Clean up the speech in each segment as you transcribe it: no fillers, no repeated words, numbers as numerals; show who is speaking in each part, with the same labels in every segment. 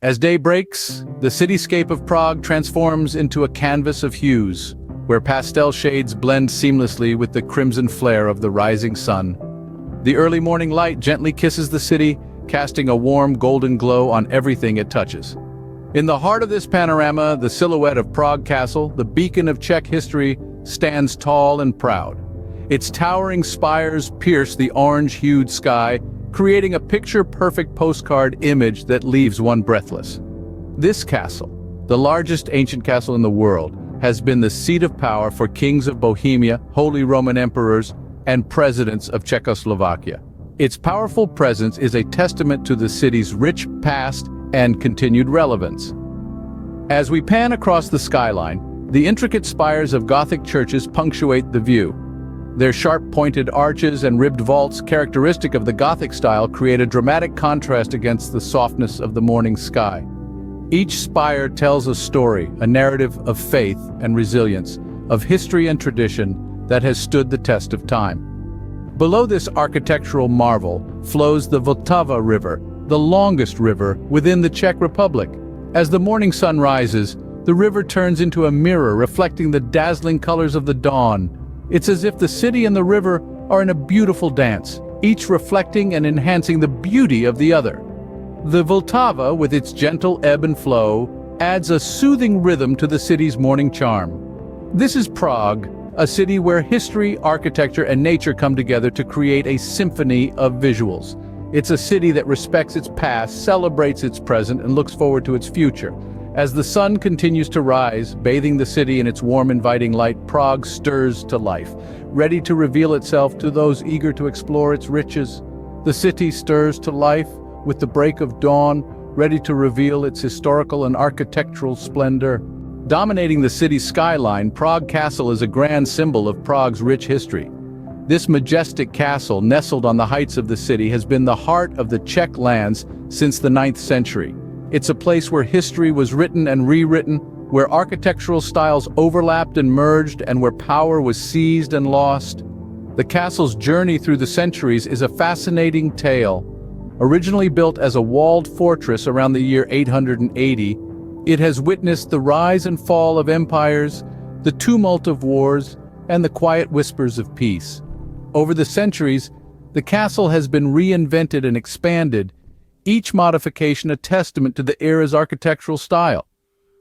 Speaker 1: As day breaks, the cityscape of Prague transforms into a canvas of hues, where pastel shades blend seamlessly with the crimson flare of the rising sun. The early morning light gently kisses the city, casting a warm golden glow on everything it touches. In the heart of this panorama, the silhouette of Prague Castle, the beacon of Czech history, stands tall and proud. Its towering spires pierce the orange-hued sky, creating a picture-perfect postcard image that leaves one breathless. This castle, the largest ancient castle in the world, has been the seat of power for kings of Bohemia, Holy Roman emperors, and presidents of Czechoslovakia. Its powerful presence is a testament to the city's rich past and continued relevance. As we pan across the skyline, the intricate spires of Gothic churches punctuate the view. Their sharp-pointed arches and ribbed vaults, characteristic of the Gothic style, create a dramatic contrast against the softness of the morning sky. Each spire tells a story, a narrative of faith and resilience, of history and tradition that has stood the test of time. Below this architectural marvel flows the Vltava River, the longest river within the Czech Republic. As the morning sun rises, the river turns into a mirror reflecting the dazzling colors of the dawn. It's as if the city and the river are in a beautiful dance, each reflecting and enhancing the beauty of the other. The Vltava, with its gentle ebb and flow, adds a soothing rhythm to the city's morning charm. This is Prague, a city where history, architecture, and nature come together to create a symphony of visuals. It's a city that respects its past, celebrates its present, and looks forward to its future. As the sun continues to rise, bathing the city in its warm, inviting light, Prague stirs to life, ready to reveal itself to those eager to explore its riches. The city stirs to life with the break of dawn, ready to reveal its historical and architectural splendor. Dominating the city's skyline, Prague Castle is a grand symbol of Prague's rich history. This majestic castle, nestled on the heights of the city, has been the heart of the Czech lands since the 9th century. It's a place where history was written and rewritten, where architectural styles overlapped and merged, and where power was seized and lost. The castle's journey through the centuries is a fascinating tale. Originally built as a walled fortress around the year 880, it has witnessed the rise and fall of empires, the tumult of wars, and the quiet whispers of peace. Over the centuries, the castle has been reinvented and expanded, each modification a testament to the era's architectural style.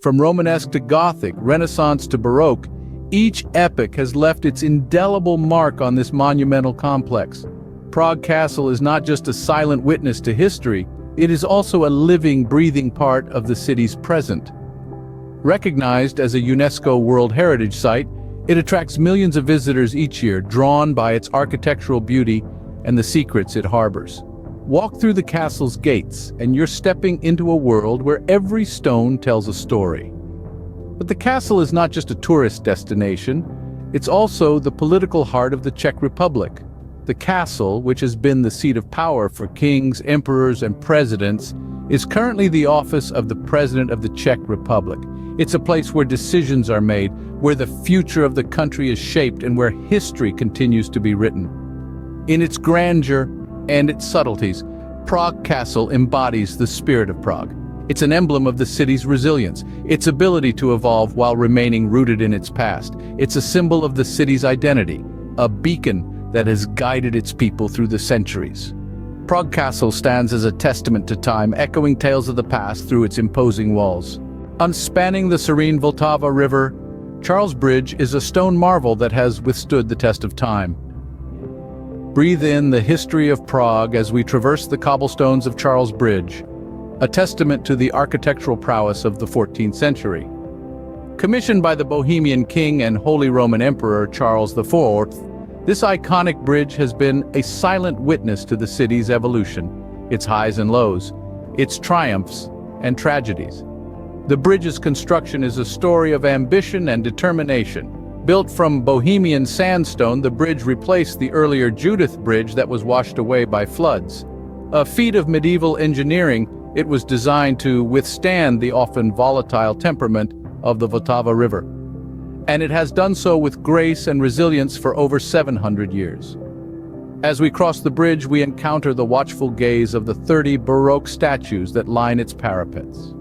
Speaker 1: From Romanesque to Gothic, Renaissance to Baroque, each epoch has left its indelible mark on this monumental complex. Prague Castle is not just a silent witness to history, it is also a living, breathing part of the city's present. Recognized as a UNESCO World Heritage Site, it attracts millions of visitors each year, drawn by its architectural beauty and the secrets it harbors. Walk through the castle's gates, and you're stepping into a world where every stone tells a story. But the castle is not just a tourist destination, it's also the political heart of the Czech Republic. The castle, which has been the seat of power for kings, emperors, and presidents, is currently the office of the President of the Czech Republic. It's a place where decisions are made, where the future of the country is shaped, and where history continues to be written. In its grandeur and its subtleties, Prague Castle embodies the spirit of Prague. It's an emblem of the city's resilience, its ability to evolve while remaining rooted in its past. It's a symbol of the city's identity, a beacon that has guided its people through the centuries. Prague Castle stands as a testament to time, echoing tales of the past through its imposing walls. Spanning the serene Vltava River, Charles Bridge is a stone marvel that has withstood the test of time. Breathe in the history of Prague as we traverse the cobblestones of Charles Bridge, a testament to the architectural prowess of the 14th century. Commissioned by the Bohemian king and Holy Roman Emperor Charles IV, this iconic bridge has been a silent witness to the city's evolution, its highs and lows, its triumphs and tragedies. The bridge's construction is a story of ambition and determination. Built from Bohemian sandstone, the bridge replaced the earlier Judith Bridge that was washed away by floods. A feat of medieval engineering, it was designed to withstand the often volatile temperament of the Vltava River. And it has done so with grace and resilience for over 700 years. As we cross the bridge, we encounter the watchful gaze of the 30 Baroque statues that line its parapets.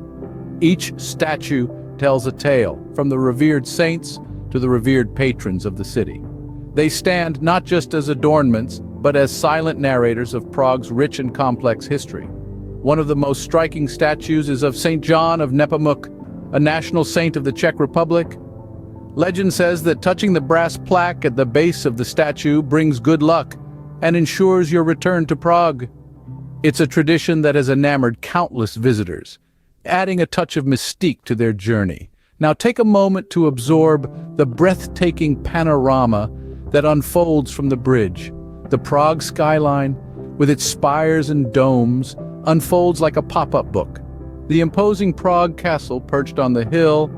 Speaker 1: Each statue tells a tale, from the revered saints to the revered patrons of the city. They stand not just as adornments, but as silent narrators of Prague's rich and complex history. One of the most striking statues is of St. John of Nepomuk, a national saint of the Czech Republic. Legend says that touching the brass plaque at the base of the statue brings good luck and ensures your return to Prague. It's a tradition that has enamored countless visitors, adding a touch of mystique to their journey. Now take a moment to absorb the breathtaking panorama that unfolds from the bridge. The Prague skyline, with its spires and domes, unfolds like a pop-up book. The imposing Prague Castle perched on the hill,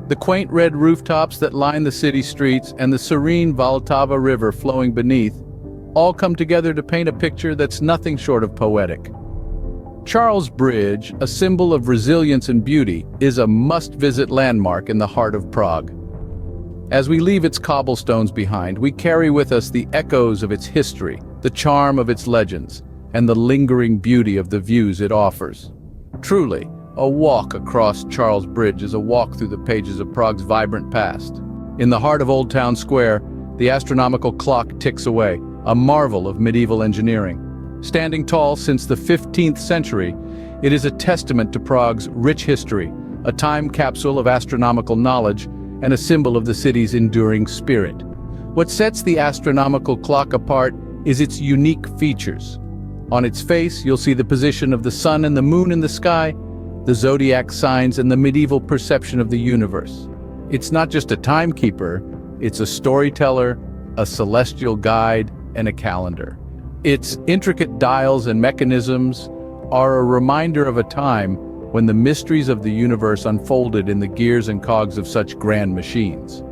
Speaker 1: the quaint red rooftops that line the city streets, and the serene Vltava River flowing beneath, all come together to paint a picture that's nothing short of poetic. Charles Bridge, a symbol of resilience and beauty, is a must-visit landmark in the heart of Prague. As we leave its cobblestones behind, we carry with us the echoes of its history, the charm of its legends, and the lingering beauty of the views it offers. Truly, a walk across Charles Bridge is a walk through the pages of Prague's vibrant past. In the heart of Old Town Square, the astronomical clock ticks away, a marvel of medieval engineering. Standing tall since the 15th century, it is a testament to Prague's rich history, a time capsule of astronomical knowledge, and a symbol of the city's enduring spirit. What sets the astronomical clock apart is its unique features. On its face, you'll see the position of the sun and the moon in the sky, the zodiac signs, and the medieval perception of the universe. It's not just a timekeeper, it's a storyteller, a celestial guide, and a calendar. Its intricate dials and mechanisms are a reminder of a time when the mysteries of the universe unfolded in the gears and cogs of such grand machines.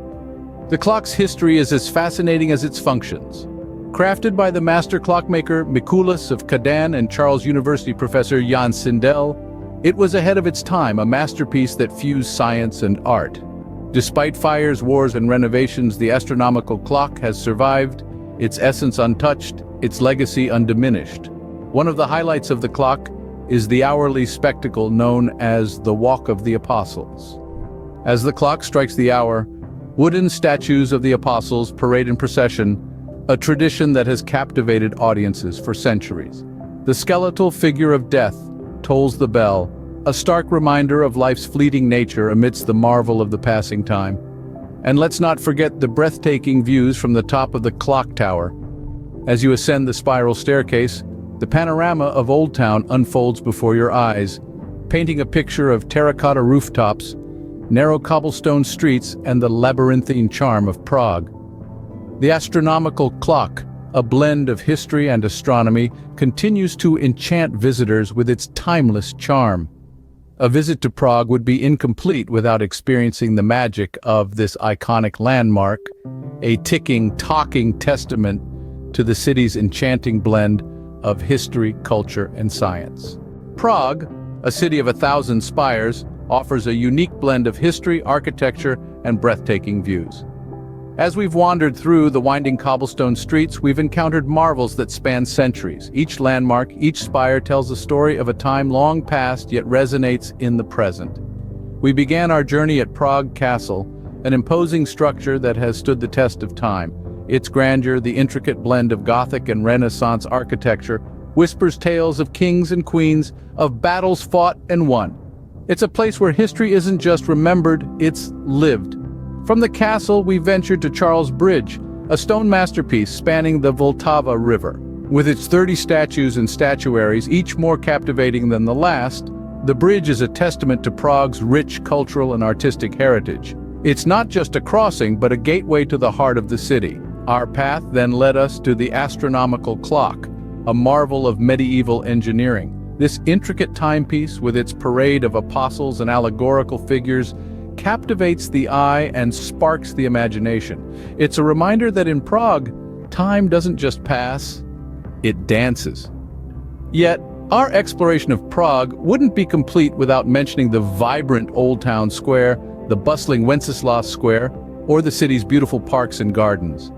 Speaker 1: The clock's history is as fascinating as its functions. Crafted by the master clockmaker Mikulas of Kadaň and Charles University professor Jan Sindel, it was ahead of its time, a masterpiece that fused science and art. Despite fires, wars, and renovations, the astronomical clock has survived, its essence untouched, its legacy undiminished. One of the highlights of the clock is the hourly spectacle known as the Walk of the Apostles. As the clock strikes the hour, wooden statues of the apostles parade in procession, a tradition that has captivated audiences for centuries. The skeletal figure of death tolls the bell, a stark reminder of life's fleeting nature amidst the marvel of the passing time. And let's not forget the breathtaking views from the top of the clock tower. As you ascend the spiral staircase, the panorama of Old Town unfolds before your eyes, painting a picture of terracotta rooftops, narrow cobblestone streets, and the labyrinthine charm of Prague. The astronomical clock, a blend of history and astronomy, continues to enchant visitors with its timeless charm. A visit to Prague would be incomplete without experiencing the magic of this iconic landmark, a ticking, talking testament to the city's enchanting blend of history, culture, and science. Prague, a city of 1,000 spires, offers a unique blend of history, architecture, and breathtaking views. As we've wandered through the winding cobblestone streets, we've encountered marvels that span centuries. Each landmark, each spire tells a story of a time long past yet resonates in the present. We began our journey at Prague Castle, an imposing structure that has stood the test of time. Its grandeur, the intricate blend of Gothic and Renaissance architecture, whispers tales of kings and queens, of battles fought and won. It's a place where history isn't just remembered, it's lived. From the castle, we ventured to Charles Bridge, a stone masterpiece spanning the Vltava River. With its 30 statues and statuaries, each more captivating than the last, the bridge is a testament to Prague's rich cultural and artistic heritage. It's not just a crossing, but a gateway to the heart of the city. Our path then led us to the astronomical clock, a marvel of medieval engineering. This intricate timepiece, with its parade of apostles and allegorical figures, captivates the eye and sparks the imagination. It's a reminder that in Prague, time doesn't just pass, it dances. Yet, our exploration of Prague wouldn't be complete without mentioning the vibrant Old Town Square, the bustling Wenceslas Square, or the city's beautiful parks and gardens.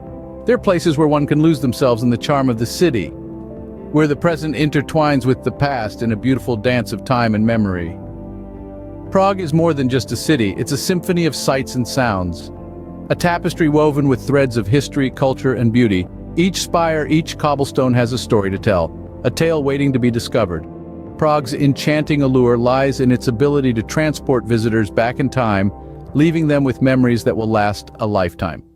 Speaker 1: They're places where one can lose themselves in the charm of the city, where the present intertwines with the past in a beautiful dance of time and memory. Prague is more than just a city, it's a symphony of sights and sounds. A tapestry woven with threads of history, culture, and beauty. Each spire, each cobblestone has a story to tell, a tale waiting to be discovered. Prague's enchanting allure lies in its ability to transport visitors back in time, leaving them with memories that will last a lifetime.